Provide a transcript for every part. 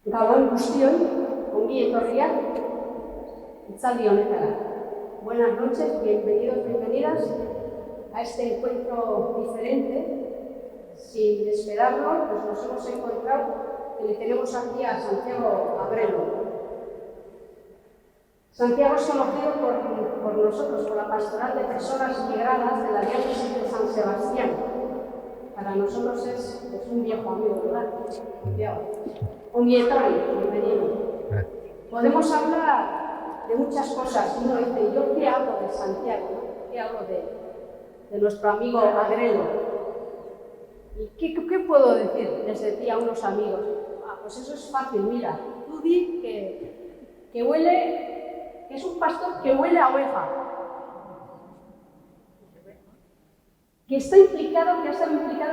Gabon guztioi, ongi etorriak, itzaldi honetara. Buenas noches, bienvenidos, bienvenidas a este encuentro diferente. Sin esperarlo, pues nos hemos encontrado que le tenemos aquí a Santiago Agrelo. Santiago es conocido por nosotros, por la Pastoral de Personas Migradas de la Diócesis de San Sebastián. Para nosotros es un viejo amigo, ¿verdad? Santiago. Ongi etorri, bienvenido. Podemos hablar de muchas cosas. Uno dice, ¿yo qué hablo de Santiago? ¿No? ¿Qué hablo de nuestro amigo Agrelo? ¿Y qué puedo decir? Les decía a unos amigos. Pues eso es fácil, mira. Tú di que huele, que es un pastor que huele a oveja. Que ha estado implicado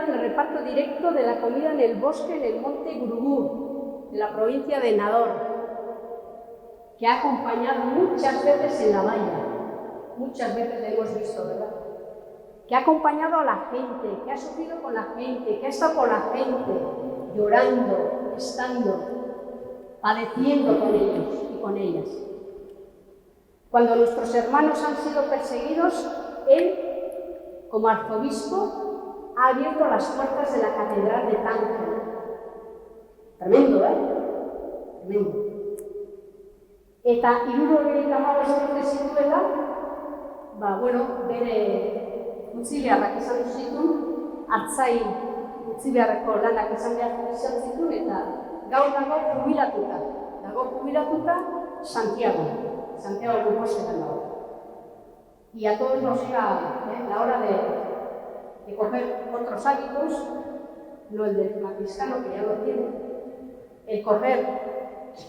en el reparto directo de la comida en el bosque, en el monte Gurugú, de la provincia de Nador, que ha acompañado muchas veces en la valla, muchas veces le hemos visto, ¿verdad? Que ha acompañado a la gente, que ha sufrido con la gente, que ha estado con la gente, llorando, estando, padeciendo con ellos y con ellas. Cuando nuestros hermanos han sido perseguidos, él, como arzobispo, ha abierto las puertas de la catedral de Tánger. Tremendo, Tremendo. Eta hirurogeita hamabost urte zituela, bere utzibeharrak izan zituen, hartzai utzibeharreko lanak izan zituen, eta gaur dago jubilatuta Santiago Compostelan dago. Y a todos nos llega la hora de coger otros hábitos, no el del franciscano, que ya lo tiene, el coger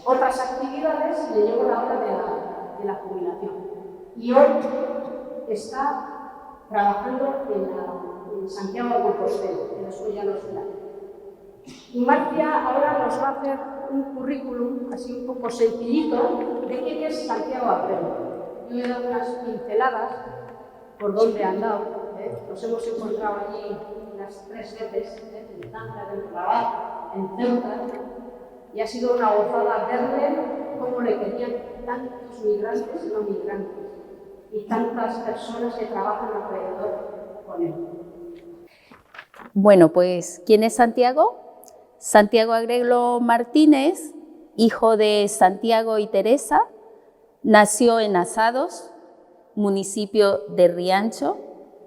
otras actividades, y le llegó la hora de la jubilación. Y hoy está trabajando en Santiago de Compostela, en los Joyanos de la. Y Marcia ahora nos va a hacer un currículum así un poco sencillito de quién es Santiago Agrelo. Yo he dado unas pinceladas por dónde han dado. Nos hemos encontrado allí unas 3 veces, en Tánger, en Rabat, en Ceuta, y ha sido una gozada verle cómo le querían tantos migrantes y no migrantes, y tantas personas que trabajan alrededor con él. Bueno, pues, ¿quién es Santiago? Santiago Agrelo Martínez, hijo de Santiago y Teresa, nació en Asados, municipio de Riancho,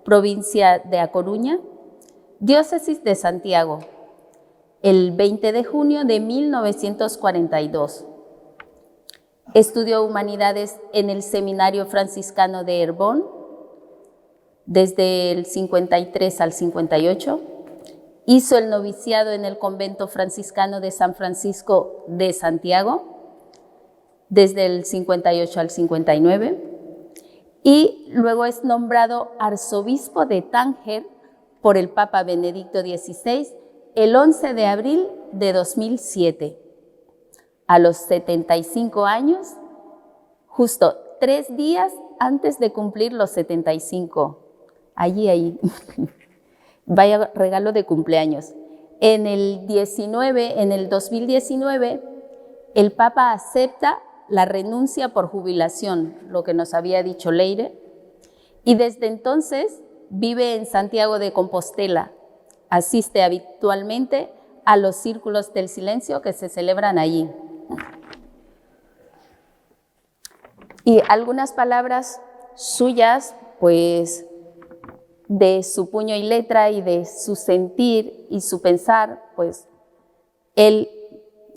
provincia de A Coruña, diócesis de Santiago, el 20 de junio de 1942. Estudió Humanidades en el Seminario Franciscano de Herbón, desde el 53 al 58. Hizo el noviciado en el Convento Franciscano de San Francisco de Santiago, desde el 58 al 59, y luego es nombrado arzobispo de Tánger por el Papa Benedicto XVI el 11 de abril de 2007. A los 75 años, justo 3 días antes de cumplir los 75. Allí. Vaya regalo de cumpleaños. En el 2019, el Papa acepta la renuncia por jubilación, lo que nos había dicho Leire, y desde entonces vive en Santiago de Compostela. Asiste habitualmente a los círculos del silencio que se celebran allí. Y algunas palabras suyas, pues, de su puño y letra y de su sentir y su pensar, pues, él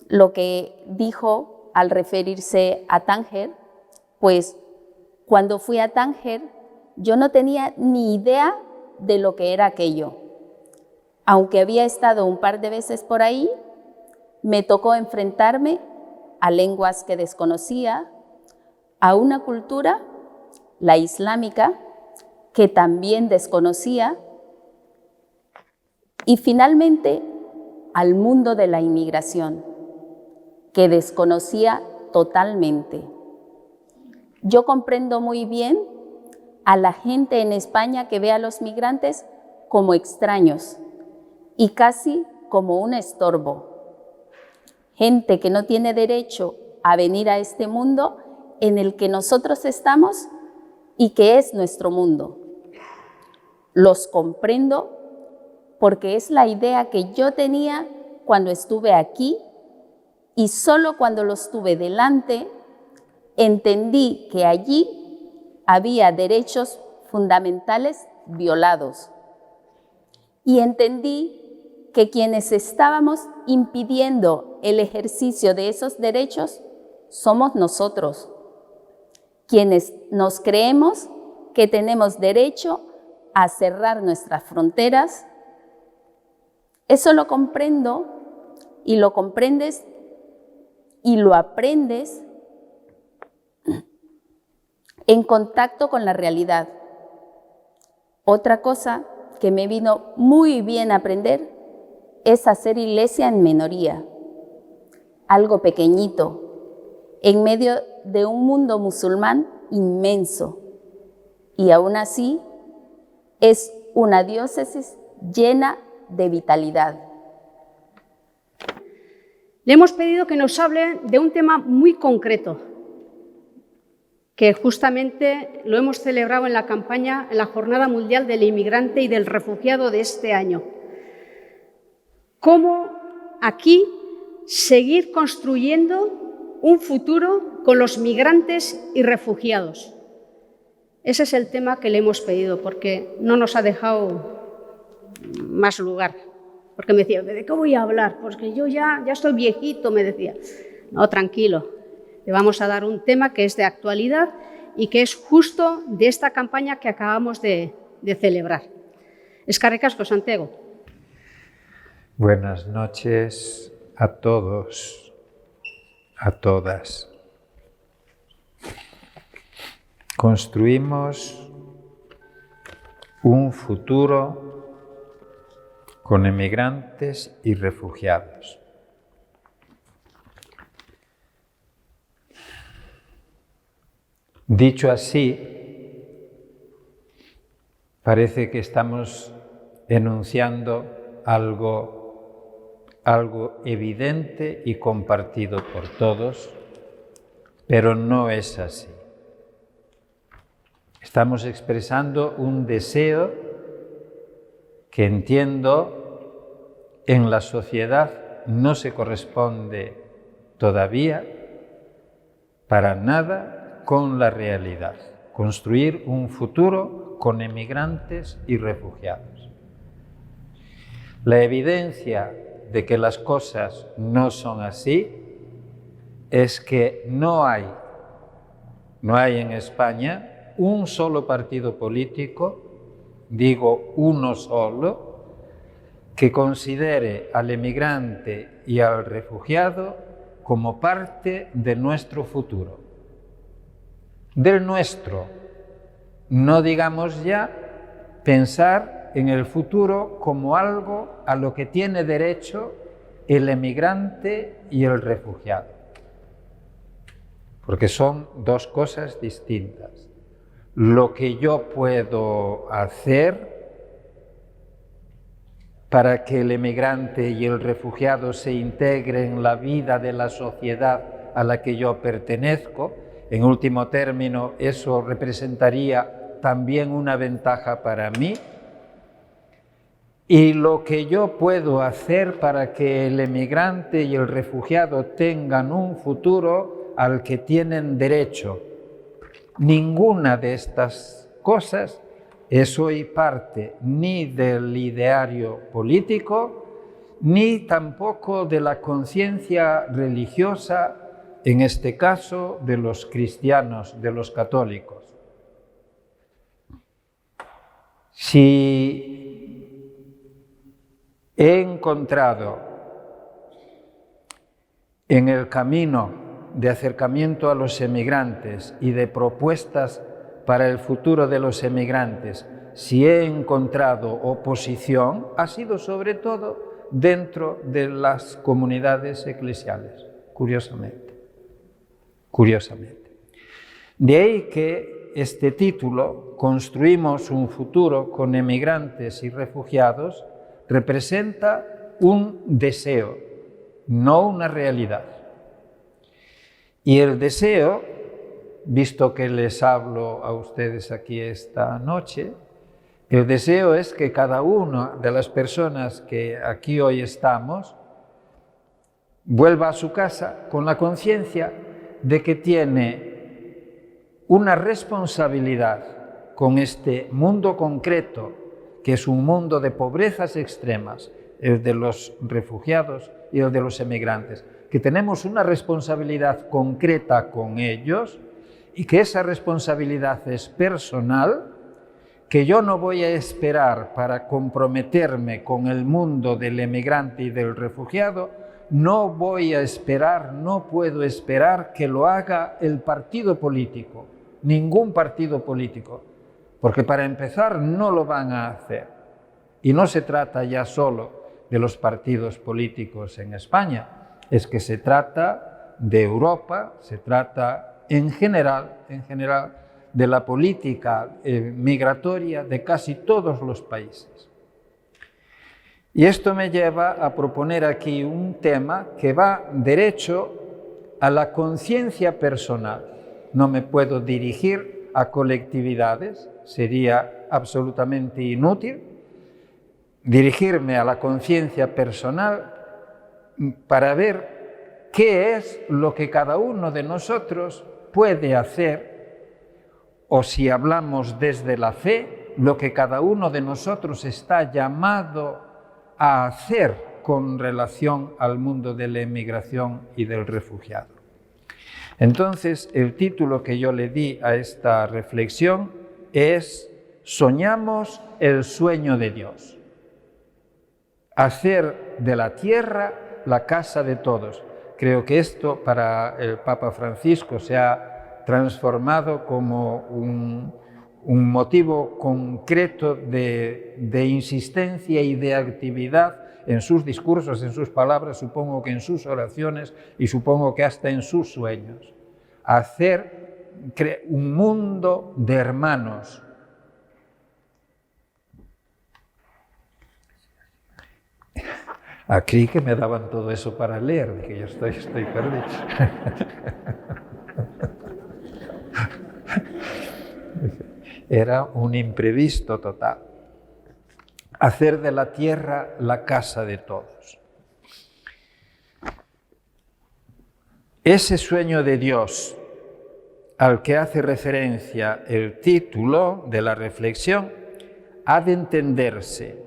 lo que dijo al referirse a Tánger, pues, cuando fui a Tánger, yo no tenía ni idea de lo que era aquello. Aunque había estado un par de veces por ahí, me tocó enfrentarme a lenguas que desconocía, a una cultura, la islámica, que también desconocía, y finalmente al mundo de la inmigración, que desconocía totalmente. Yo comprendo muy bien a la gente en España que ve a los migrantes como extraños y casi como un estorbo. gente que no tiene derecho a venir a este mundo en el que nosotros estamos y que es nuestro mundo. Los comprendo porque es la idea que yo tenía cuando estuve aquí y solo cuando los tuve delante entendí que allí había derechos fundamentales violados y entendí que quienes estábamos impidiendo el ejercicio de esos derechos somos nosotros, quienes nos creemos que tenemos derecho a cerrar nuestras fronteras. Eso lo comprendo y lo comprendes y lo aprendes en contacto con la realidad. Otra cosa que me vino muy bien aprender es hacer iglesia en minoría, algo pequeñito, en medio de un mundo musulmán inmenso. Y aún así es una diócesis llena de vitalidad. Le hemos pedido que nos hable de un tema muy concreto, que justamente lo hemos celebrado en la campaña, en la Jornada Mundial del Inmigrante y del Refugiado de este año. Cómo aquí seguir construyendo un futuro con los migrantes y refugiados. Ese es el tema que le hemos pedido, porque no nos ha dejado más lugar. Porque me decía, ¿de qué voy a hablar? Porque yo ya estoy viejito, me decía. No, tranquilo, le vamos a dar un tema que es de actualidad y que es justo de esta campaña que acabamos de celebrar. Eskerrik asko, Santiago. Buenas noches a todos, a todas. Construimos un futuro con emigrantes y refugiados. Dicho así, parece que estamos enunciando algo evidente y compartido por todos, pero no es así. Estamos expresando un deseo que entiendo en la sociedad no se corresponde todavía para nada con la realidad. Construir un futuro con emigrantes y refugiados. La evidencia de que las cosas no son así es que no hay en España un solo partido político, digo uno solo, que considere al emigrante y al refugiado como parte de nuestro futuro. Del nuestro, no digamos ya pensar en el futuro como algo a lo que tiene derecho el emigrante y el refugiado, porque son dos cosas distintas. Lo que yo puedo hacer para que el emigrante y el refugiado se integren en la vida de la sociedad a la que yo pertenezco, en último término, eso representaría también una ventaja para mí. Y lo que yo puedo hacer para que el emigrante y el refugiado tengan un futuro al que tienen derecho. Ninguna de estas cosas es hoy parte ni del ideario político, ni tampoco de la conciencia religiosa, en este caso de los cristianos, de los católicos. Si he encontrado en el camino de acercamiento a los emigrantes y de propuestas para el futuro de los emigrantes, si he encontrado oposición, ha sido sobre todo dentro de las comunidades eclesiales, curiosamente. De ahí que este título, Construimos un futuro con emigrantes y refugiados, representa un deseo no una realidad. Y el deseo, visto que les hablo a ustedes aquí esta noche, el deseo es que cada una de las personas que aquí hoy estamos vuelva a su casa con la conciencia de que tiene una responsabilidad con este mundo concreto, que es un mundo de pobrezas extremas, el de los refugiados y el de los emigrantes, que tenemos una responsabilidad concreta con ellos y que esa responsabilidad es personal, que yo no voy a esperar para comprometerme con el mundo del emigrante y del refugiado, no voy a esperar, no puedo esperar que lo haga el partido político, ningún partido político, porque para empezar no lo van a hacer. Y no se trata ya solo de los partidos políticos en España, es que se trata de Europa, se trata en general de la política migratoria de casi todos los países. Y esto me lleva a proponer aquí un tema que va derecho a la conciencia personal. No me puedo dirigir a colectividades, sería absolutamente inútil dirigirme a la conciencia personal para ver qué es lo que cada uno de nosotros puede hacer, o si hablamos desde la fe, lo que cada uno de nosotros está llamado a hacer con relación al mundo de la emigración y del refugiado. Entonces, el título que yo le di a esta reflexión es «Soñamos el sueño de Dios». Hacer de la tierra la casa de todos. Creo que esto para el Papa Francisco se ha transformado como un motivo concreto de insistencia y de actividad en sus discursos, en sus palabras, supongo que en sus oraciones y supongo que hasta en sus sueños. Hacer un mundo de hermanos. Aquí que me daban todo eso para leer, que yo estoy perdido. Era un imprevisto total. Hacer de la tierra la casa de todos. Ese sueño de Dios al que hace referencia el título de la reflexión ha de entenderse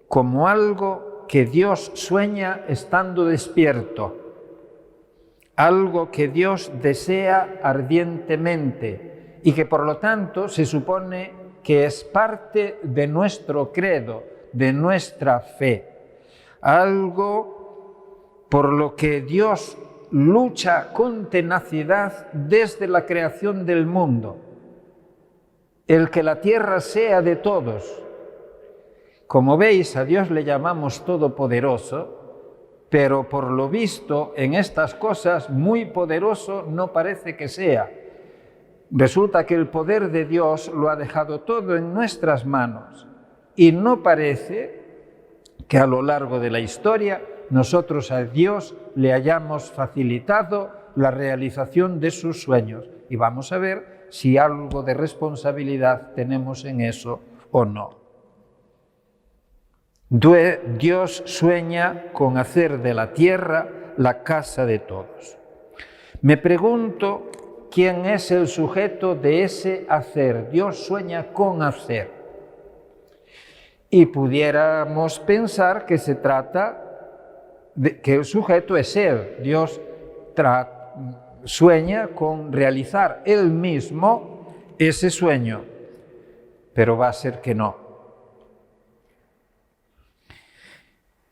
como algo que Dios sueña estando despierto, algo que Dios desea ardientemente y que por lo tanto se supone que es parte de nuestro credo, de nuestra fe, algo por lo que Dios lucha con tenacidad desde la creación del mundo, el que la tierra sea de todos. Como veis, a Dios le llamamos todopoderoso, pero por lo visto en estas cosas muy poderoso no parece que sea. Resulta que el poder de Dios lo ha dejado todo en nuestras manos y no parece que a lo largo de la historia nosotros a Dios le hayamos facilitado la realización de sus sueños. Y vamos a ver si algo de responsabilidad tenemos en eso o no. Dios sueña con hacer de la tierra la casa de todos. Me pregunto quién es el sujeto de ese hacer. Dios sueña con hacer. Y pudiéramos pensar que se trata de que el sujeto es Él. Dios sueña con realizar Él mismo ese sueño, pero va a ser que no.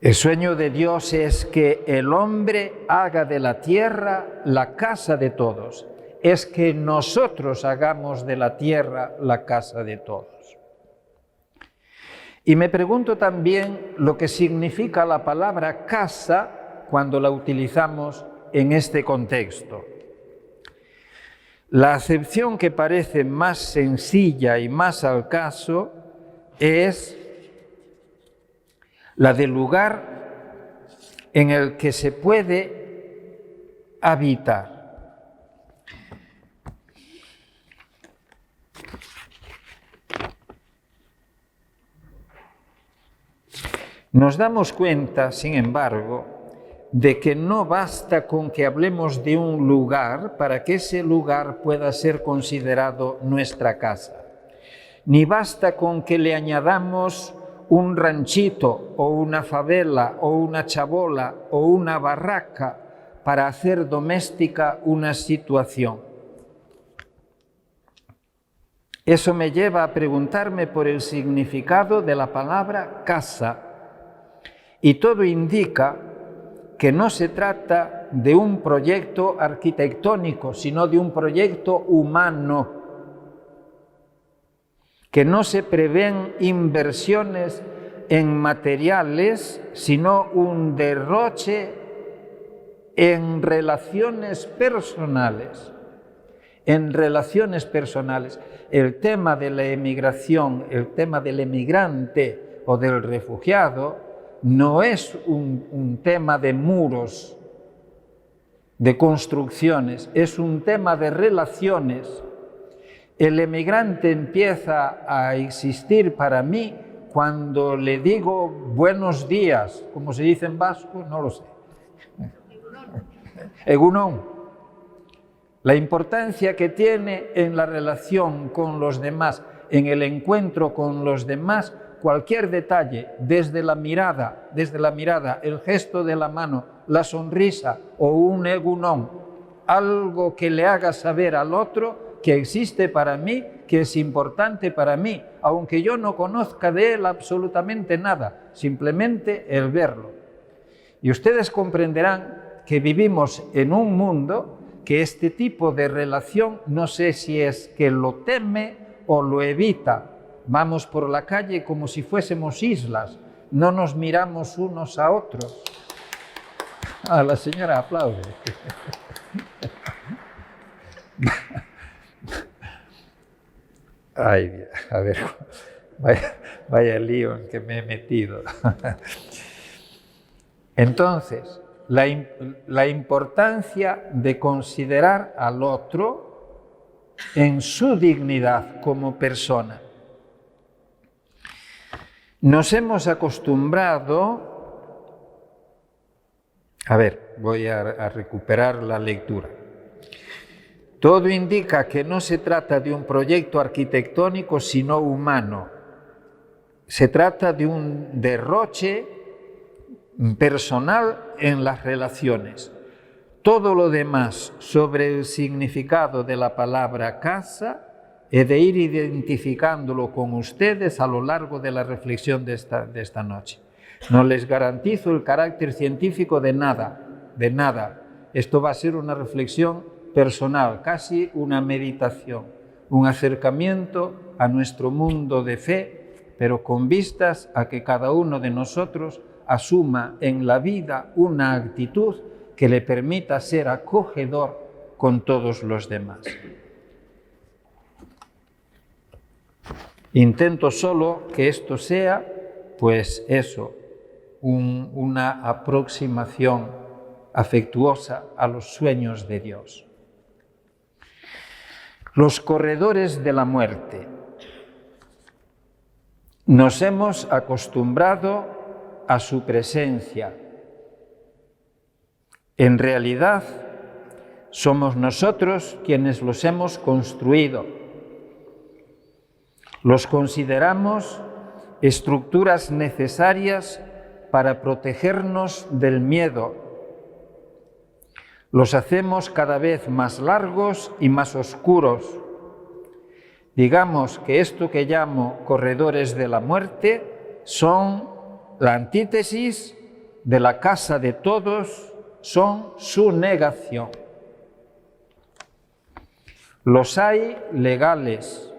El sueño de Dios es que el hombre haga de la tierra la casa de todos. Es que nosotros hagamos de la tierra la casa de todos. Y me pregunto también lo que significa la palabra casa cuando la utilizamos en este contexto. La acepción que parece más sencilla y más al caso es la del lugar en el que se puede habitar. Nos damos cuenta, sin embargo, de que no basta con que hablemos de un lugar para que ese lugar pueda ser considerado nuestra casa. Ni basta con que le añadamos un ranchito o una favela o una chabola o una barraca para hacer doméstica una situación. Eso me lleva a preguntarme por el significado de la palabra casa. Y todo indica que no se trata de un proyecto arquitectónico, sino de un proyecto humano, que no se prevén inversiones en materiales, sino un derroche en relaciones personales. En relaciones personales. El tema de la emigración, el tema del emigrante o del refugiado, no es un tema de muros, de construcciones, es un tema de relaciones. El emigrante empieza a existir para mí cuando le digo buenos días, como se dice en vasco, no lo sé. Egunon. La importancia que tiene en la relación con los demás, en el encuentro con los demás, cualquier detalle, desde la mirada, el gesto de la mano, la sonrisa o un egunon, algo que le haga saber al otro que existe para mí, que es importante para mí, aunque yo no conozca de él absolutamente nada, simplemente el verlo. Y ustedes comprenderán que vivimos en un mundo que este tipo de relación, no sé si es que lo teme o lo evita. Vamos por la calle como si fuésemos islas, no nos miramos unos a otros. La señora aplaude. Ay, a ver, vaya lío en que me he metido. Entonces, la importancia de considerar al otro en su dignidad como persona. Nos hemos acostumbrado, voy a recuperar la lectura. Todo indica que no se trata de un proyecto arquitectónico, sino humano. Se trata de un derroche personal en las relaciones. Todo lo demás sobre el significado de la palabra casa he de ir identificándolo con ustedes a lo largo de la reflexión de esta noche. No les garantizo el carácter científico de nada. Esto va a ser una reflexión personal, casi una meditación, un acercamiento a nuestro mundo de fe, pero con vistas a que cada uno de nosotros asuma en la vida una actitud que le permita ser acogedor con todos los demás. Intento solo que esto sea, pues eso, una aproximación afectuosa a los sueños de Dios. Los corredores de la muerte. Nos hemos acostumbrado a su presencia. En realidad, somos nosotros quienes los hemos construido. Los consideramos estructuras necesarias para protegernos del miedo. Los hacemos cada vez más largos y más oscuros. Digamos que esto que llamo corredores de la muerte son la antítesis de la casa de todos, son su negación. Los hay legales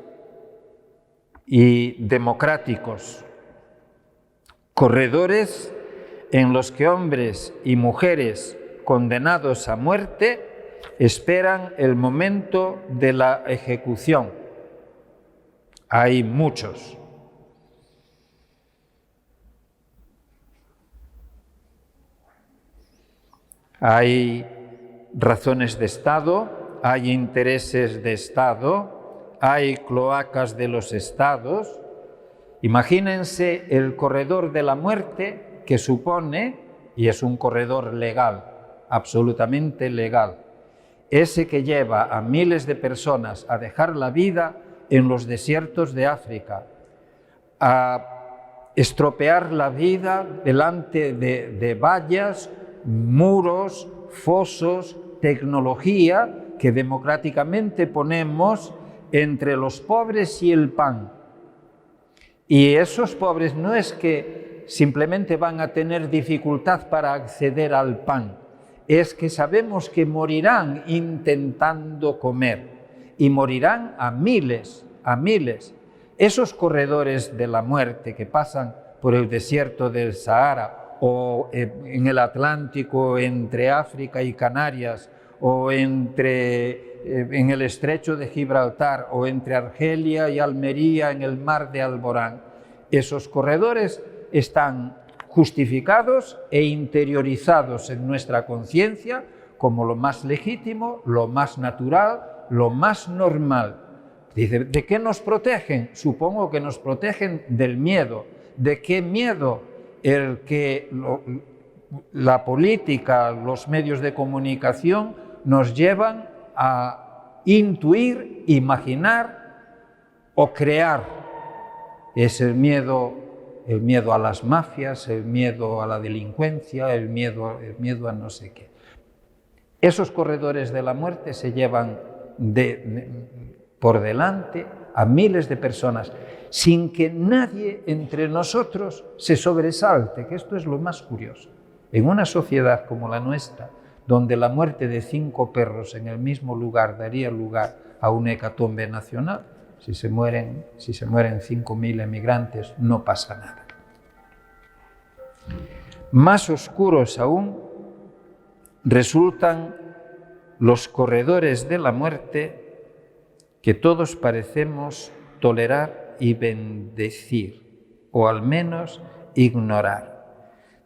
y democráticos, corredores en los que hombres y mujeres condenados a muerte esperan el momento de la ejecución. Hay muchos. Hay razones de Estado, hay intereses de Estado, hay cloacas de los estados. Imagínense el corredor de la muerte que supone, y es un corredor legal, absolutamente legal, ese que lleva a miles de personas a dejar la vida en los desiertos de África, a estropear la vida delante de vallas, muros, fosos, tecnología que democráticamente ponemos entre los pobres y el pan. Y esos pobres no es que simplemente van a tener dificultad para acceder al pan, es que sabemos que morirán intentando comer y morirán a miles, a miles. Esos corredores de la muerte que pasan por el desierto del Sahara o en el Atlántico entre África y Canarias o en el estrecho de Gibraltar o entre Argelia y Almería en el mar de Alborán, esos corredores están justificados e interiorizados en nuestra conciencia como lo más legítimo, lo más natural, lo más normal. Dice, ¿de qué nos protegen? Supongo que nos protegen del miedo. ¿De qué miedo? El que la política, los medios de comunicación nos llevan a intuir, imaginar o crear. Es el miedo a las mafias, el miedo a la delincuencia, el miedo a no sé qué. Esos corredores de la muerte se llevan por delante a miles de personas sin que nadie entre nosotros se sobresalte, que esto es lo más curioso. En una sociedad como la nuestra, donde la muerte de 5 perros en el mismo lugar daría lugar a una hecatombe nacional, si se mueren 5.000 emigrantes, no pasa nada. Más oscuros aún resultan los corredores de la muerte que todos parecemos tolerar y bendecir, o al menos ignorar.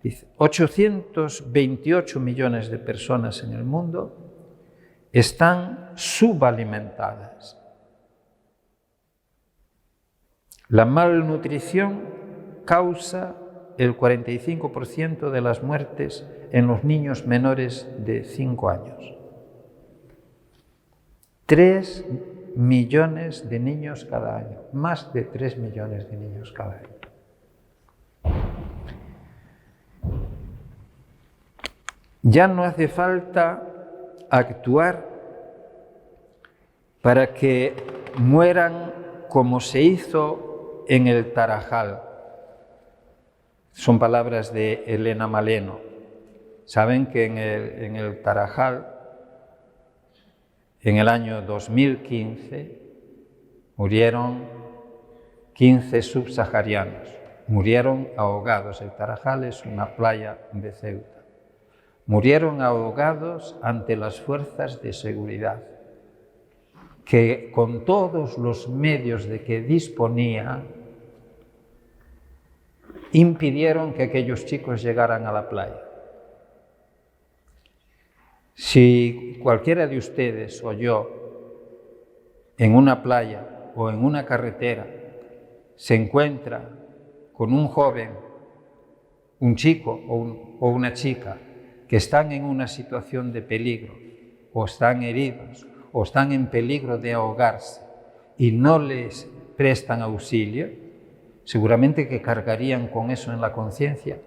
Dice, 828 millones de personas en el mundo están subalimentadas. La malnutrición causa el 45% de las muertes en los niños menores de 5 años. 3 millones de niños cada año, más de 3 millones de niños cada año. Ya no hace falta actuar para que mueran como se hizo en el Tarajal. Son palabras de Elena Maleno. Saben que en el Tarajal, en el año 2015, murieron 15 subsaharianos. Murieron ahogados. El Tarajal es una playa de Ceuta. Murieron ahogados ante las fuerzas de seguridad, que con todos los medios de que disponía, impidieron que aquellos chicos llegaran a la playa. Si cualquiera de ustedes o yo, en una playa o en una carretera, se encuentra con un joven, un chico o una chica, que están en una situación de peligro, o están heridos, o están en peligro de ahogarse, y no les prestan auxilio, seguramente que cargarían con eso en la conciencia,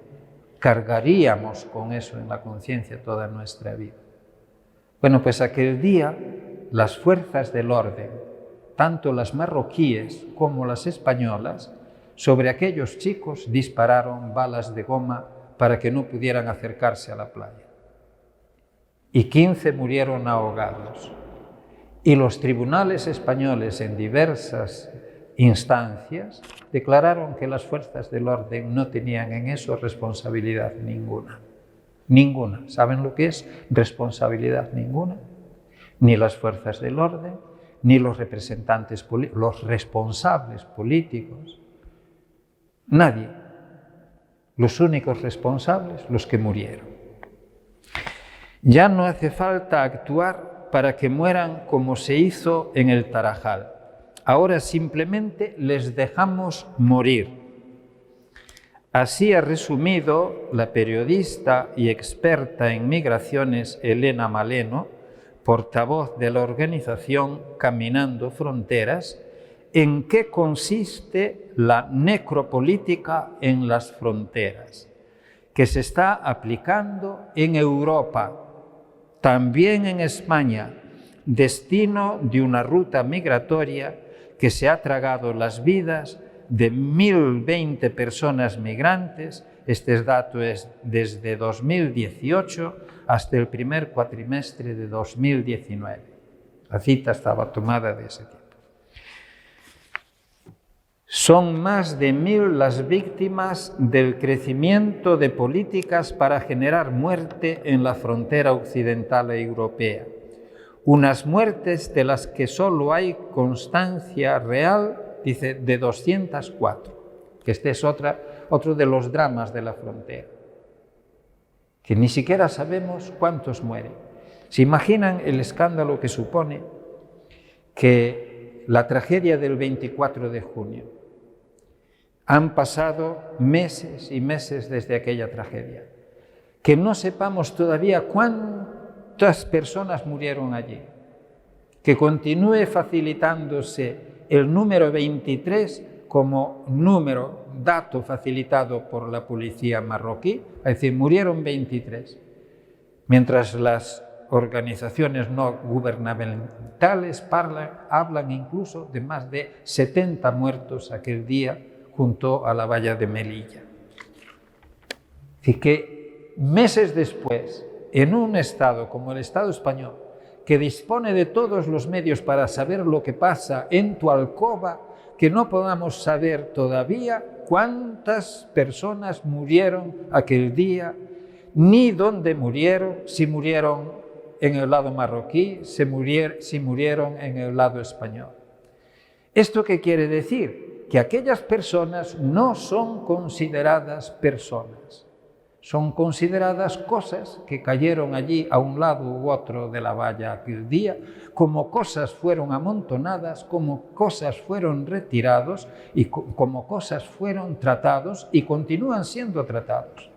cargaríamos con eso en la conciencia toda nuestra vida. Bueno, pues aquel día las fuerzas del orden, tanto las marroquíes como las españolas, sobre aquellos chicos dispararon balas de goma para que no pudieran acercarse a la playa. Y 15 murieron ahogados. Y los tribunales españoles en diversas instancias declararon que las fuerzas del orden no tenían en eso responsabilidad ninguna. Ninguna. ¿Saben lo que es responsabilidad ninguna? Ni las fuerzas del orden, ni los representantes, los responsables políticos. Nadie. Los únicos responsables, los que murieron. Ya no hace falta actuar para que mueran como se hizo en el Tarajal. Ahora simplemente les dejamos morir. Así ha resumido la periodista y experta en migraciones Elena Maleno, portavoz de la organización Caminando Fronteras, en qué consiste la necropolítica en las fronteras, que se está aplicando en Europa, también en España, destino de una ruta migratoria que se ha tragado las vidas de 1.020 personas migrantes. Este dato es desde 2018 hasta el primer cuatrimestre de 2019. La cita estaba tomada de ese tiempo. Son más de 1.000 las víctimas del crecimiento de políticas para generar muerte en la frontera occidental europea. Unas muertes de las que solo hay constancia real, dice, de 204, que este es otro de los dramas de la frontera, que ni siquiera sabemos cuántos mueren. ¿Se imaginan el escándalo que supone que la tragedia del 24 de junio? Han pasado meses y meses desde aquella tragedia. Que no sepamos todavía cuántas personas murieron allí. Que continúe facilitándose el número 23 como dato facilitado por la policía marroquí, es decir, murieron 23. Mientras las organizaciones no gubernamentales hablan incluso de más de 70 muertos aquel día junto a la valla de Melilla. Así que meses después, en un Estado como el Estado español, que dispone de todos los medios para saber lo que pasa en tu alcoba, que no podamos saber todavía cuántas personas murieron aquel día, ni dónde murieron, si murieron en el lado marroquí, si murieron en el lado español. ¿Esto qué quiere decir? Que aquellas personas no son consideradas personas, son consideradas cosas que cayeron allí a un lado u otro de la valla aquel día, como cosas fueron amontonadas, como cosas fueron retirados y como cosas fueron tratados y continúan siendo tratados.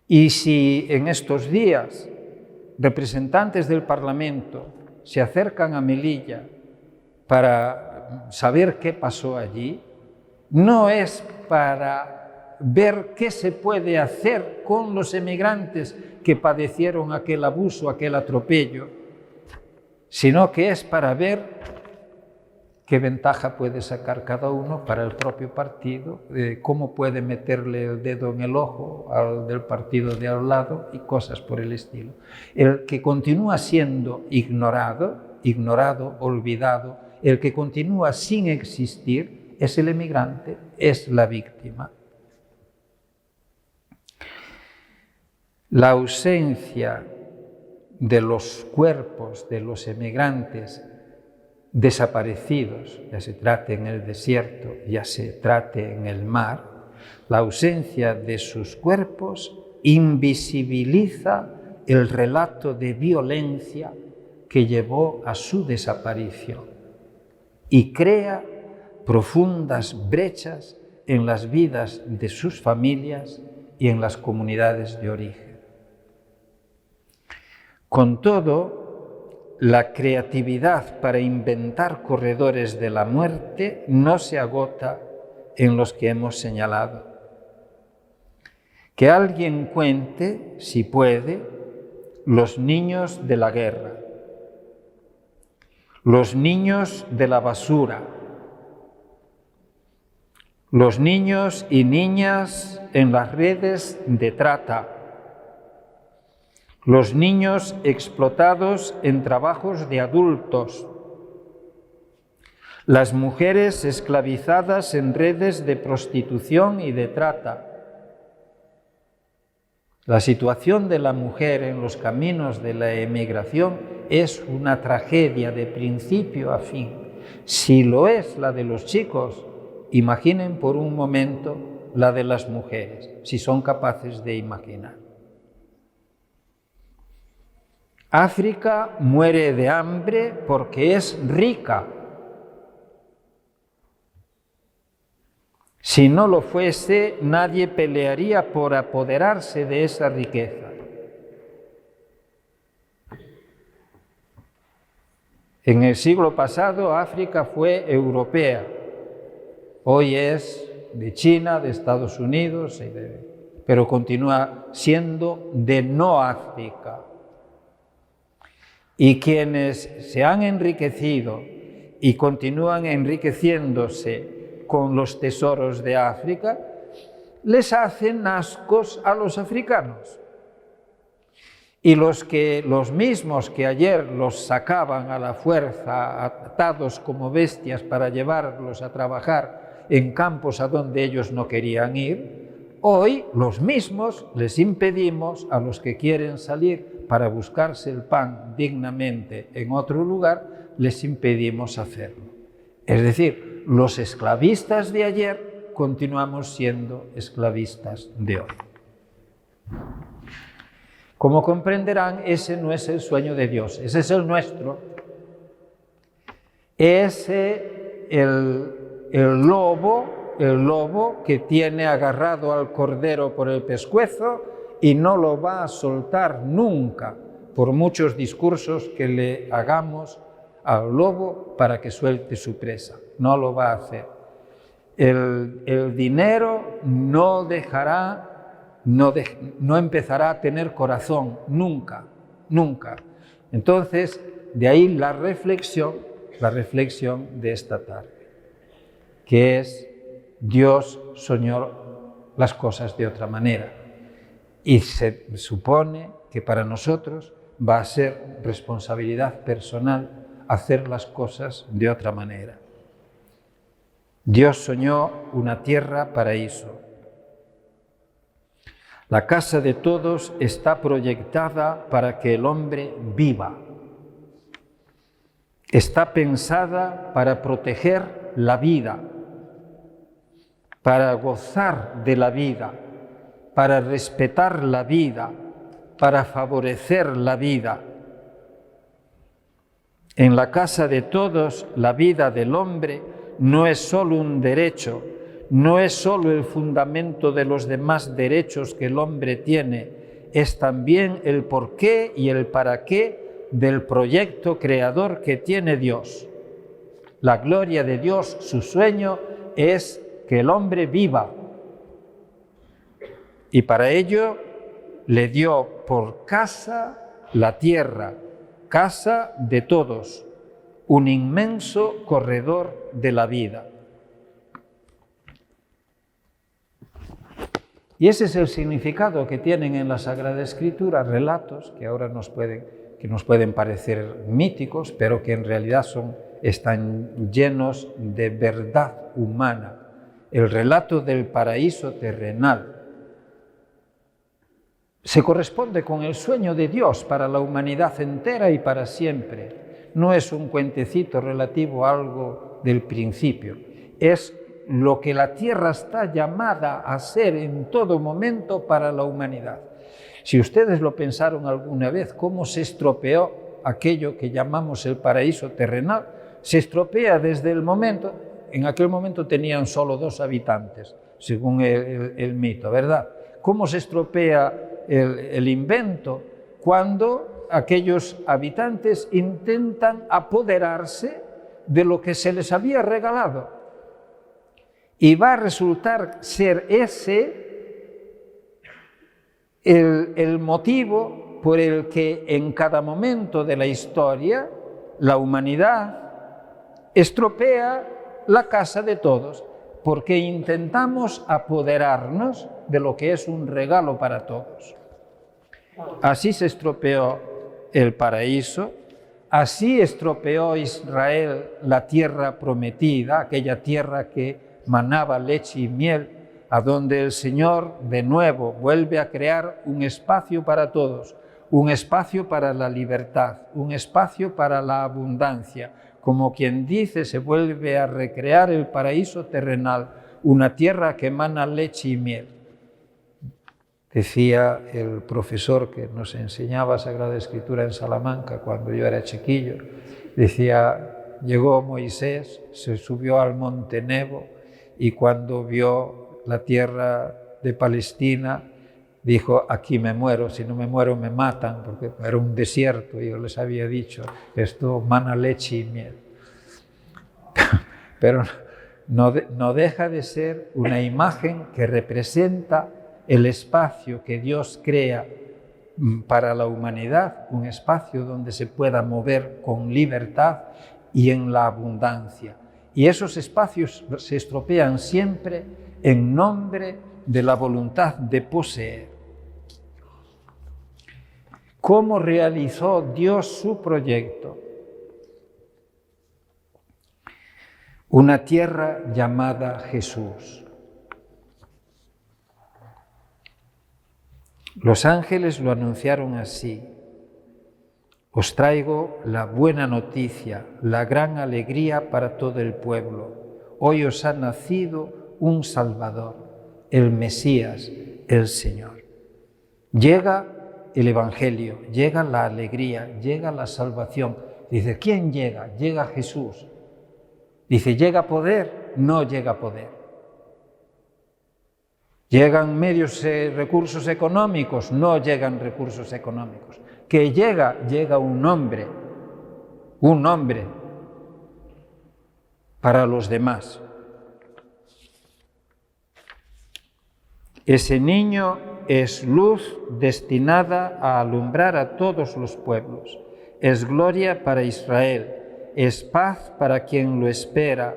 Y si en estos días representantes del Parlamento se acercan a Melilla para saber qué pasó allí, no es para ver qué se puede hacer con los emigrantes que padecieron aquel abuso, aquel atropello, sino que es para ver qué ventaja puede sacar cada uno para el propio partido, cómo puede meterle el dedo en el ojo al del partido de al lado y cosas por el estilo. El que continúa siendo ignorado, olvidado, el que continúa sin existir es el emigrante, es la víctima. La ausencia de los cuerpos de los emigrantes desaparecidos, ya se trate en el desierto, ya se trate en el mar, la ausencia de sus cuerpos invisibiliza el relato de violencia que llevó a su desaparición y crea profundas brechas en las vidas de sus familias y en las comunidades de origen. Con todo, la creatividad para inventar corredores de la muerte no se agota en los que hemos señalado. Que alguien cuente, si puede, los niños de la guerra, los niños de la basura, los niños y niñas en las redes de trata, los niños explotados en trabajos de adultos, las mujeres esclavizadas en redes de prostitución y de trata. La situación de la mujer en los caminos de la emigración es una tragedia de principio a fin. Si lo es la de los chicos, imaginen por un momento la de las mujeres, si son capaces de imaginar. África muere de hambre porque es rica. Si no lo fuese, nadie pelearía por apoderarse de esa riqueza. En el siglo pasado, África fue europea. Hoy es de China, de Estados Unidos, pero continúa siendo de no África. Y quienes se han enriquecido y continúan enriqueciéndose con los tesoros de África, les hacen ascos a los africanos. Y los mismos que ayer los sacaban a la fuerza, atados como bestias para llevarlos a trabajar en campos a donde ellos no querían ir, hoy los mismos les impedimos a los que quieren salir para buscarse el pan dignamente en otro lugar, les impedimos hacerlo. Es decir, los esclavistas de ayer continuamos siendo esclavistas de hoy. Como comprenderán, ese no es el sueño de Dios, ese es el nuestro. Ese, el lobo que tiene agarrado al cordero por el pescuezo y no lo va a soltar nunca, por muchos discursos que le hagamos al lobo para que suelte su presa. No lo va a hacer. El dinero no empezará a tener corazón, nunca, nunca. Entonces, de ahí la reflexión de esta tarde, que es: Dios soñó las cosas de otra manera, y se supone que para nosotros va a ser responsabilidad personal hacer las cosas de otra manera. Dios soñó una tierra paraíso. La casa de todos está proyectada para que el hombre viva. Está pensada para proteger la vida, para gozar de la vida, para respetar la vida, para favorecer la vida. En la casa de todos, la vida del hombre no es solo un derecho, no es solo el fundamento de los demás derechos que el hombre tiene, es también el porqué y el para qué del proyecto creador que tiene Dios. La gloria de Dios, su sueño, es que el hombre viva. Y para ello le dio por casa la tierra, casa de todos, un inmenso corredor de la vida. Y ese es el significado que tienen en la Sagrada Escritura relatos que ahora nos pueden parecer míticos, pero que en realidad están llenos de verdad humana. El relato del paraíso terrenal se corresponde con el sueño de Dios para la humanidad entera y para siempre. No es un cuentecito relativo a algo del principio, es lo que la tierra está llamada a ser en todo momento para la humanidad. Si ustedes lo pensaron alguna vez, cómo se estropeó aquello que llamamos el paraíso terrenal, se estropea desde el momento, en aquel momento tenían solo 2 habitantes, según el mito, ¿verdad? ¿Cómo se estropea el invento? Cuando aquellos habitantes intentan apoderarse de lo que se les había regalado. Y va a resultar ser ese el motivo por el que en cada momento de la historia la humanidad estropea la casa de todos, porque intentamos apoderarnos de lo que es un regalo para todos. Así se estropeó el paraíso, así estropeó Israel la tierra prometida, aquella tierra que manaba leche y miel, a donde el Señor de nuevo vuelve a crear un espacio para todos, un espacio para la libertad, un espacio para la abundancia. Como quien dice, se vuelve a recrear el paraíso terrenal, una tierra que emana leche y miel. Decía el profesor que nos enseñaba Sagrada Escritura en Salamanca cuando yo era chiquillo, decía, llegó Moisés, se subió al monte Nebo y cuando vio la tierra de Palestina, dijo, aquí me muero, si no me muero me matan, porque era un desierto y yo les había dicho, esto mana leche y miel. Pero no deja de ser una imagen que representa el espacio que Dios crea para la humanidad, un espacio donde se pueda mover con libertad y en la abundancia. Y esos espacios se estropean siempre en nombre de la voluntad de poseer. ¿Cómo realizó Dios su proyecto? Una tierra llamada Jesús. Los ángeles lo anunciaron así: os traigo la buena noticia, la gran alegría para todo el pueblo. Hoy os ha nacido un Salvador, el Mesías, el Señor. Llega el Evangelio, llega la alegría, llega la salvación. Dice, ¿quién llega? Llega Jesús. Dice, ¿llega poder? No llega poder. ¿Llegan recursos económicos? No llegan recursos económicos. ¿Que llega un hombre para los demás. Ese niño es luz destinada a alumbrar a todos los pueblos, es gloria para Israel, es paz para quien lo espera,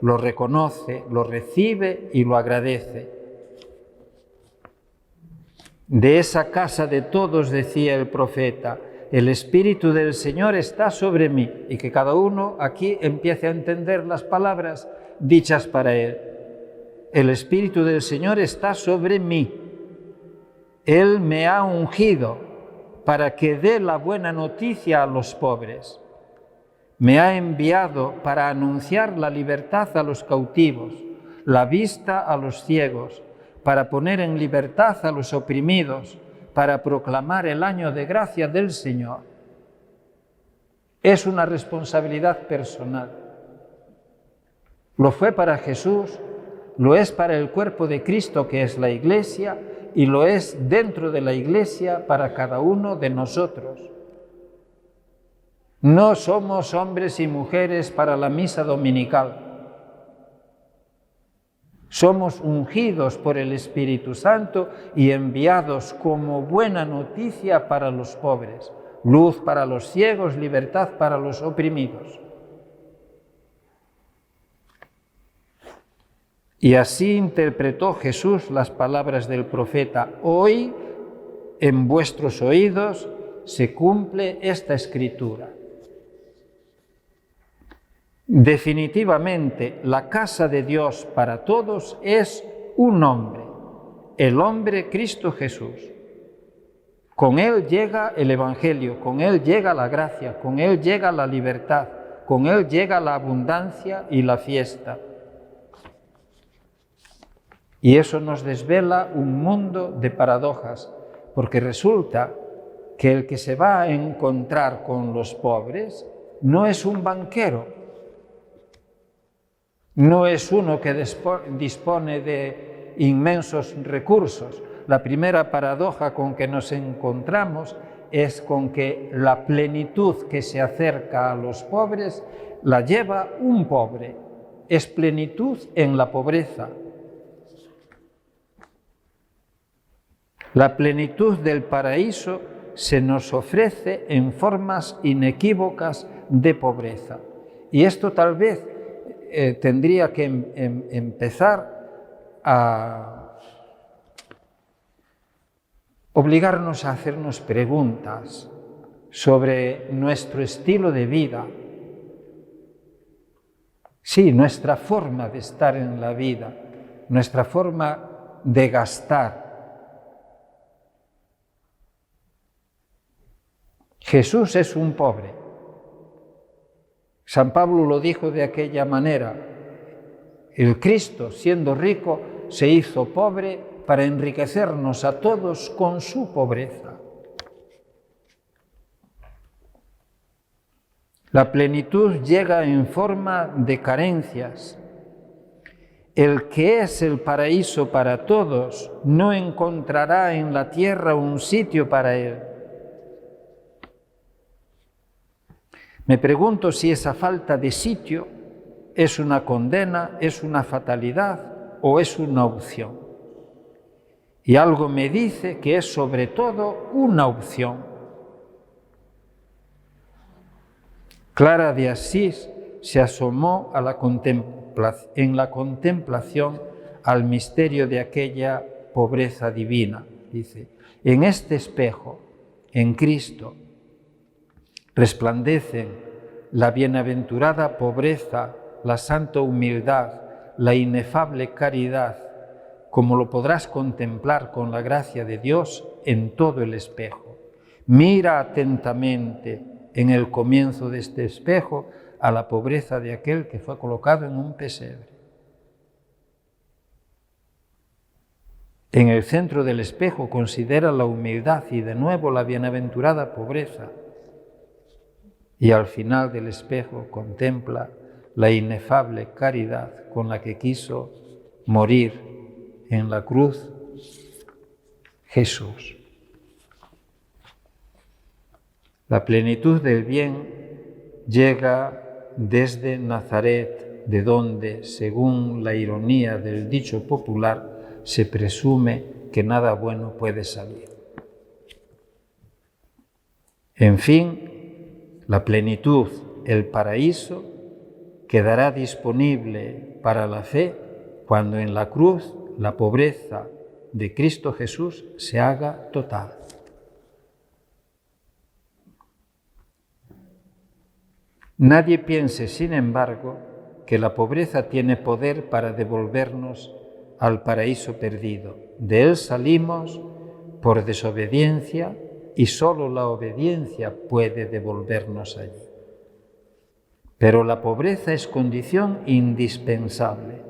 lo reconoce, lo recibe y lo agradece. De esa casa de todos, decía el profeta, el Espíritu del Señor está sobre mí, y que cada uno aquí empiece a entender las palabras dichas para él. El Espíritu del Señor está sobre mí. Él me ha ungido para que dé la buena noticia a los pobres. Me ha enviado para anunciar la libertad a los cautivos, la vista a los ciegos, para poner en libertad a los oprimidos, para proclamar el año de gracia del Señor. Es una responsabilidad personal. Lo fue para Jesús, lo es para el cuerpo de Cristo que es la Iglesia y lo es dentro de la Iglesia para cada uno de nosotros. No somos hombres y mujeres para la misa dominical. Somos ungidos por el Espíritu Santo y enviados como buena noticia para los pobres, luz para los ciegos, libertad para los oprimidos. Y así interpretó Jesús las palabras del profeta: hoy en vuestros oídos se cumple esta escritura. Definitivamente, la casa de Dios para todos es un hombre, el hombre Cristo Jesús. Con Él llega el Evangelio, con Él llega la gracia, con Él llega la libertad, con Él llega la abundancia y la fiesta. Y eso nos desvela un mundo de paradojas, porque resulta que el que se va a encontrar con los pobres no es un banquero, no es uno que dispone de inmensos recursos. La primera paradoja con que nos encontramos es con que la plenitud que se acerca a los pobres la lleva un pobre. Es plenitud en la pobreza. La plenitud del paraíso se nos ofrece en formas inequívocas de pobreza. Y esto tal vez tendría que empezar a obligarnos a hacernos preguntas sobre nuestro estilo de vida. Sí, nuestra forma de estar en la vida, nuestra forma de gastar. Jesús es un pobre. San Pablo lo dijo de aquella manera: el Cristo, siendo rico, se hizo pobre para enriquecernos a todos con su pobreza. La plenitud llega en forma de carencias. El que es el paraíso para todos no encontrará en la tierra un sitio para él. Me pregunto si esa falta de sitio es una condena, es una fatalidad o es una opción. Y algo me dice que es sobre todo una opción. Clara de Asís se asomó a en la contemplación al misterio de aquella pobreza divina. Dice, en este espejo, en Cristo, resplandecen la bienaventurada pobreza, la santa humildad, la inefable caridad, como lo podrás contemplar con la gracia de Dios en todo el espejo. Mira atentamente en el comienzo de este espejo a la pobreza de aquel que fue colocado en un pesebre. En el centro del espejo considera la humildad y de nuevo la bienaventurada pobreza. Y al final del espejo contempla la inefable caridad con la que quiso morir en la cruz Jesús. La plenitud del bien llega desde Nazaret, de donde, según la ironía del dicho popular, se presume que nada bueno puede salir. En fin, la plenitud, el paraíso, quedará disponible para la fe cuando en la cruz la pobreza de Cristo Jesús se haga total. Nadie piense, sin embargo, que la pobreza tiene poder para devolvernos al paraíso perdido. De él salimos por desobediencia y solo la obediencia puede devolvernos allí. Pero la pobreza es condición indispensable.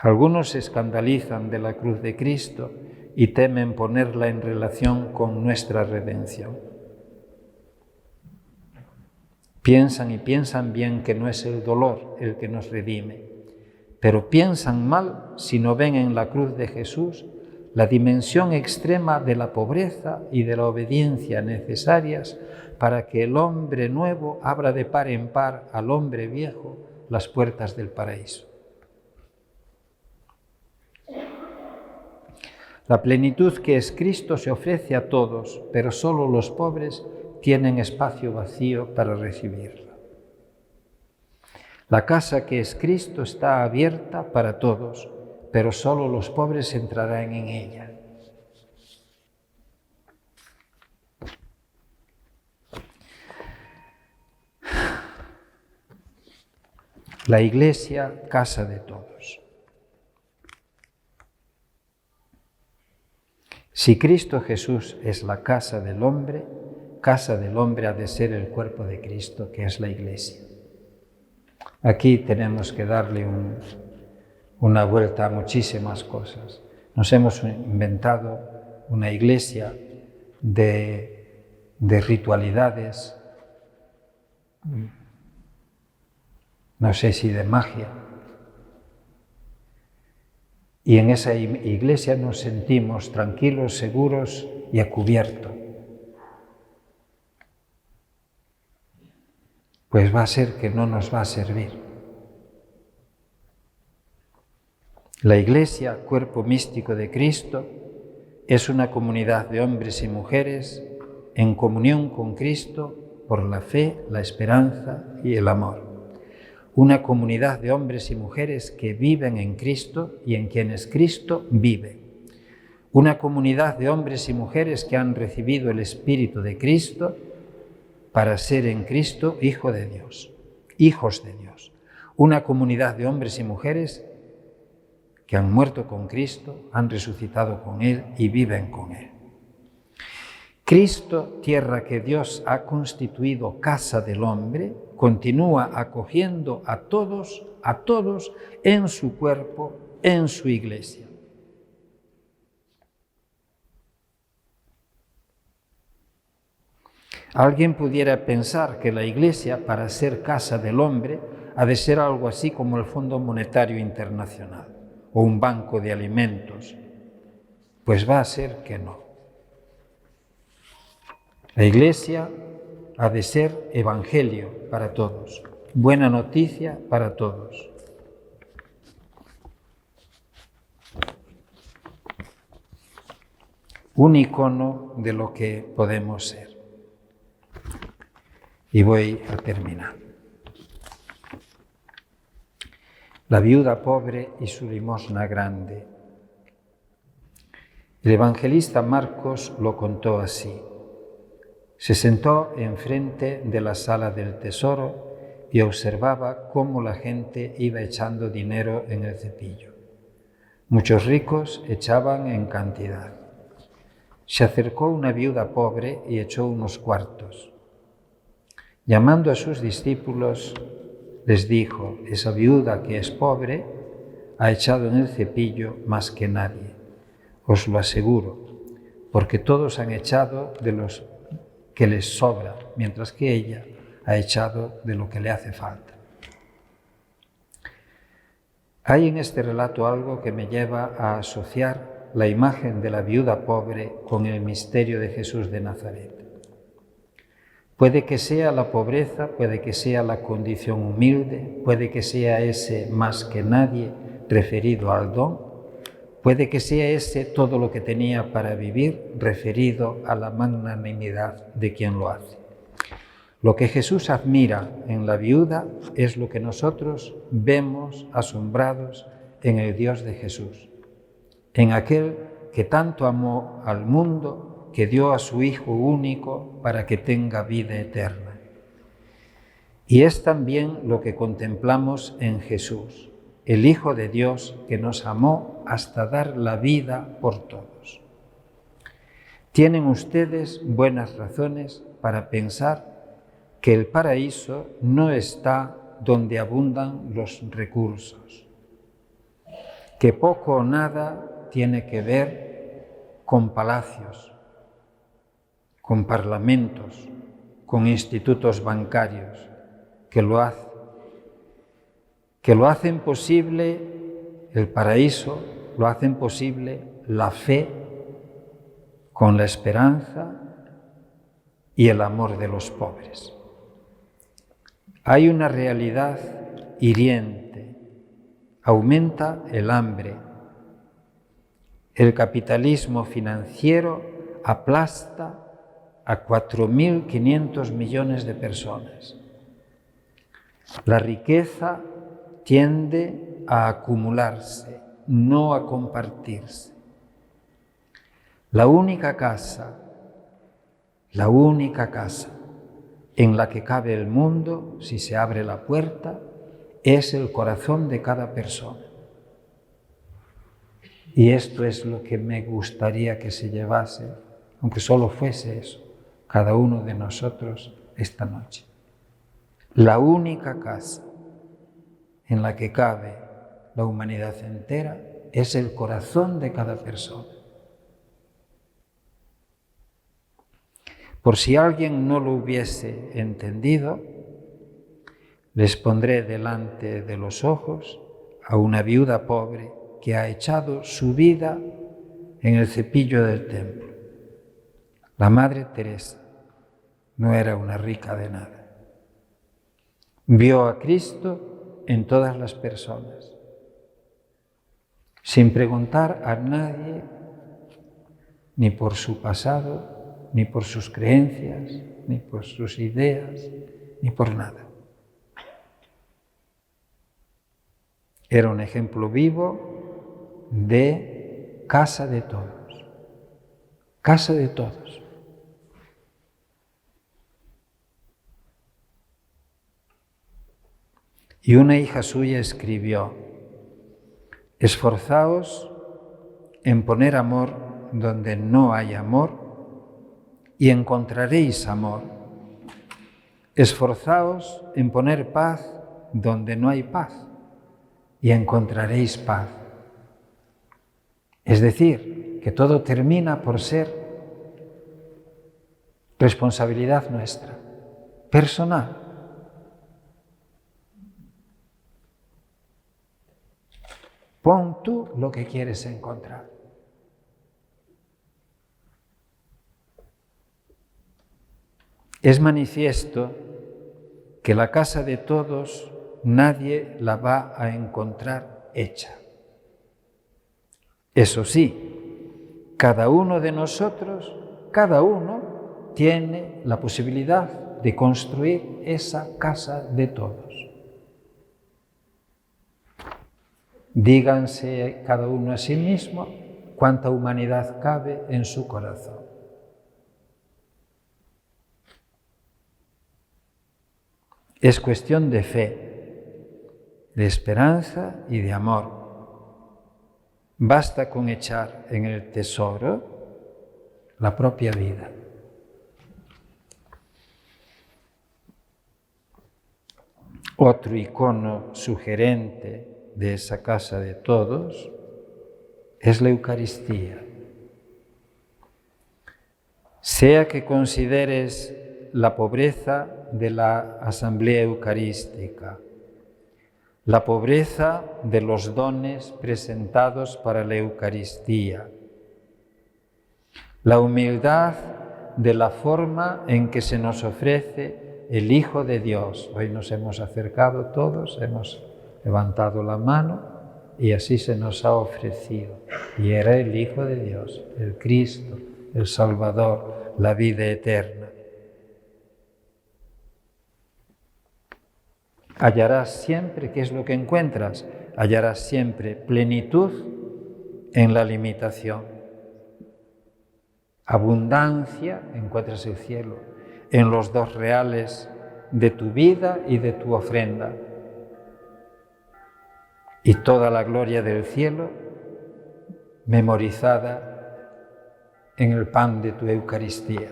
Algunos se escandalizan de la cruz de Cristo y temen ponerla en relación con nuestra redención. Piensan y piensan bien que no es el dolor el que nos redime, pero piensan mal si no ven en la cruz de Jesús la dimensión extrema de la pobreza y de la obediencia necesarias para que el hombre nuevo abra de par en par al hombre viejo las puertas del paraíso. La plenitud que es Cristo se ofrece a todos, pero solo los pobres tienen espacio vacío para recibirla. La casa que es Cristo está abierta para todos, pero solo los pobres entrarán en ella. La Iglesia, casa de todos. Si Cristo Jesús es la casa del hombre ha de ser el cuerpo de Cristo, que es la Iglesia. Aquí tenemos que darle una vuelta a muchísimas cosas. Nos hemos inventado una iglesia de ritualidades, no sé si de magia. Y en esa iglesia nos sentimos tranquilos, seguros y a cubierto. Pues va a ser que no nos va a servir. La Iglesia, cuerpo místico de Cristo, es una comunidad de hombres y mujeres en comunión con Cristo por la fe, la esperanza y el amor. Una comunidad de hombres y mujeres que viven en Cristo y en quienes Cristo vive. Una comunidad de hombres y mujeres que han recibido el Espíritu de Cristo para ser en Cristo hijos de Dios. Una comunidad de hombres y mujeres que han muerto con Cristo, han resucitado con Él y viven con Él. Cristo, tierra que Dios ha constituido casa del hombre, continúa acogiendo a todos en su cuerpo en su Iglesia. Alguien pudiera pensar que la Iglesia, para ser casa del hombre, ha de ser algo así como el Fondo Monetario Internacional o un banco de alimentos. Pues va a ser que no. La Iglesia ha de ser evangelio para todos, buena noticia para todos. Un icono de lo que podemos ser. Y voy a terminar. La viuda pobre y su limosna grande. El evangelista Marcos lo contó así. Se sentó enfrente de la sala del tesoro y observaba cómo la gente iba echando dinero en el cepillo. Muchos ricos echaban en cantidad. Se acercó una viuda pobre y echó unos cuartos. Llamando a sus discípulos, les dijo: esa viuda que es pobre ha echado en el cepillo más que nadie, os lo aseguro, porque todos han echado de los que les sobra, mientras que ella ha echado de lo que le hace falta. Hay en este relato algo que me lleva a asociar la imagen de la viuda pobre con el misterio de Jesús de Nazaret. Puede que sea la pobreza, puede que sea la condición humilde, puede que sea ese más que nadie referido al don, puede que sea ese todo lo que tenía para vivir referido a la magnanimidad de quien lo hace. Lo que Jesús admira en la viuda es lo que nosotros vemos asombrados en el Dios de Jesús, en aquel que tanto amó al mundo que dio a su Hijo único para que tenga vida eterna. Y es también lo que contemplamos en Jesús, el Hijo de Dios que nos amó hasta dar la vida por todos. Tienen ustedes buenas razones para pensar que el paraíso no está donde abundan los recursos, que poco o nada tiene que ver con palacios, con parlamentos, con institutos bancarios, que lo hacen posible el paraíso, lo hacen posible la fe con la esperanza y el amor de los pobres. Hay una realidad hiriente, aumenta el hambre, el capitalismo financiero aplasta a 4.500 millones de personas. La riqueza tiende a acumularse, no a compartirse. La única casa en la que cabe el mundo, si se abre la puerta, es el corazón de cada persona. Y esto es lo que me gustaría que se llevase, aunque solo fuese eso, cada uno de nosotros esta noche. La única casa en la que cabe la humanidad entera es el corazón de cada persona. Por si alguien no lo hubiese entendido, les pondré delante de los ojos a una viuda pobre que ha echado su vida en el cepillo del templo. La Madre Teresa no era una rica de nada. Vio a Cristo en todas las personas, sin preguntar a nadie ni por su pasado, ni por sus creencias, ni por sus ideas, ni por nada. Era un ejemplo vivo de casa de todos, casa de todos. Y una hija suya escribió: esforzaos en poner amor donde no hay amor y encontraréis amor. Esforzaos en poner paz donde no hay paz y encontraréis paz. Es decir, que todo termina por ser responsabilidad nuestra, personal. Pon tú lo que quieres encontrar. Es manifiesto que la casa de todos nadie la va a encontrar hecha. Eso sí, cada uno de nosotros, cada uno tiene la posibilidad de construir esa casa de todos. Díganse cada uno a sí mismo cuánta humanidad cabe en su corazón. Es cuestión de fe, de esperanza y de amor. Basta con echar en el tesoro la propia vida. Otro icono sugerente de esa casa de todos es la Eucaristía. Sea que consideres la pobreza de la asamblea eucarística, la pobreza de los dones presentados para la Eucaristía, la humildad de la forma en que se nos ofrece el Hijo de Dios. Hoy nos hemos acercado todos, hemos levantado la mano y así se nos ha ofrecido. Y era el Hijo de Dios, el Cristo, el Salvador, la vida eterna. Hallarás siempre, ¿qué es lo que encuentras? Hallarás siempre plenitud en la limitación. Abundancia, encuentras el cielo, en los dos reales de tu vida y de tu ofrenda. Y toda la gloria del cielo memorizada en el pan de tu Eucaristía.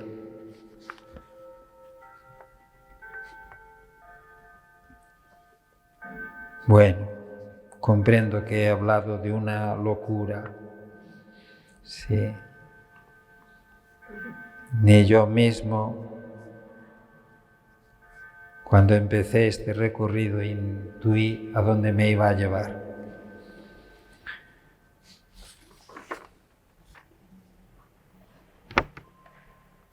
Bueno, comprendo que he hablado de una locura. Sí. Ni yo mismo, cuando empecé este recorrido, intuí a dónde me iba a llevar.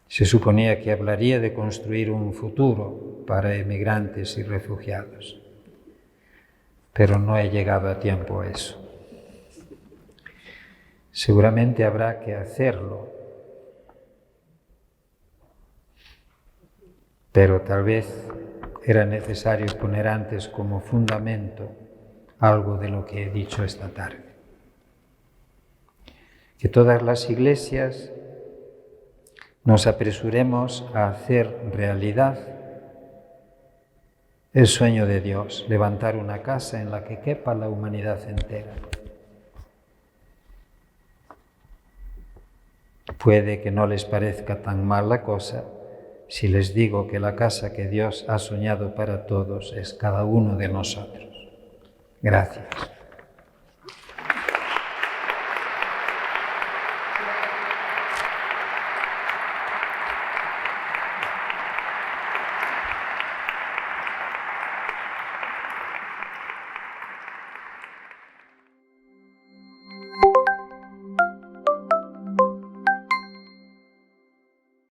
Se suponía que hablaría de construir un futuro para emigrantes y refugiados, pero no he llegado a tiempo a eso. Seguramente habrá que hacerlo, pero tal vez era necesario poner antes como fundamento algo de lo que he dicho esta tarde. Que todas las iglesias nos apresuremos a hacer realidad el sueño de Dios, levantar una casa en la que quepa la humanidad entera. Puede que no les parezca tan mal la cosa si les digo que la casa que Dios ha soñado para todos es cada uno de nosotros. Gracias.